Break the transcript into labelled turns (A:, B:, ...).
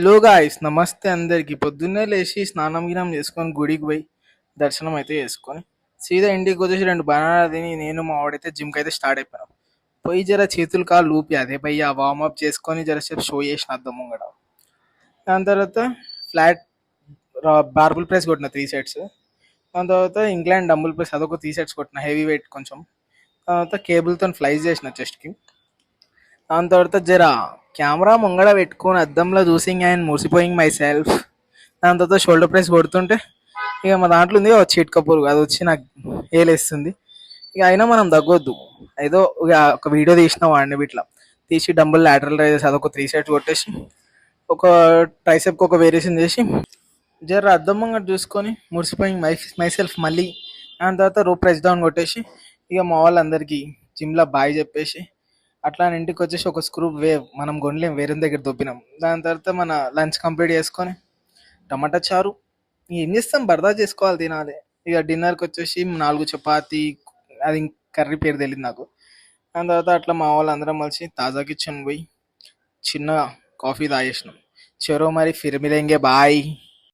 A: Hello guys, నమస్తే అందరికి. పొద్దున్నే లేచి స్నానం గినం చేసుకొని గుడికి పోయి దర్శనం అయితే చేసుకొని సీదా ఇంటికి వచ్చేసి రెండు బనానా తిని నేను మా వాడైతే జిమ్కి అయితే స్టార్ట్ అయిపోయాం. పోయి జర చేతులు కాళ్ళు ఊపి అదే పోయి ఆ వార్మప్ చేసుకొని జరసేపు షో చేసిన అద్దం ముంగడ. దాని తర్వాత ఫ్లాట్ బార్బుల్ ప్రెస్ కొట్టిన 3 సెట్స్. దాని తర్వాత ఇంగ్లాండ్ డంబుల్ ప్రెస్ అదొక 3 సెట్స్ కొట్టిన, హెవీ వెయిట్ కొంచెం. తర్వాత కేబుల్తో ఫ్లైస్ చేసిన చెస్ట్కి. దాని తర్వాత జర కెమెరా ముంగడ పెట్టుకొని అద్దంలో చూసి ఆయన మురిసిపోయింగ్ మై సెల్ఫ్. దాని తర్వాత షోల్డర్ ప్రెస్ కొడుతుంటే ఇక మా దాంట్లో ఉంది ఒక చిట్ కపూర్, అది వచ్చి నాకు ఏలేస్తుంది. ఇక అయినా మనం తగ్గొద్దు. ఏదో ఇక ఒక వీడియో తీసిన వాడిని ఇట్లా తీసి డంబుల్ లాటరల్ రైజెస్ అదొక 3 సెట్స్ కొట్టేసి ఒక ట్రైసెప్కి ఒక వేరియేషన్ చేసి జర అద్దం ముంగట చూసుకొని మురిసిపోయింగ్ మై సెల్ఫ్ మళ్ళీ. దాని తర్వాత రో ప్రెస్ డౌన్ కొట్టేసి ఇక మా వాళ్ళందరికీ జిమ్లో బాయ్ చెప్పేసి అట్లా ఇంటికి వచ్చేసి ఒక స్క్రూ మనం కొనలేం, వేరే దగ్గర దొబ్బినాం. దాని తర్వాత మన లంచ్ కంప్లీట్ చేసుకొని టమాటా చారు ఏం చేస్తాం, బరదా చేసుకోవాలి, తినాలి. ఇక డిన్నర్కి వచ్చేసి 4 చపాతి, అది కర్రీ పేరు తెలియదు నాకు. దాని తర్వాత అట్లా మా వాళ్ళు అందరం కలిసి తాజా కిచెన్ పోయి చిన్న కాఫీ తాగేసినాం. చెరో మరి ఫిర్ మిలేంగే బాయ్.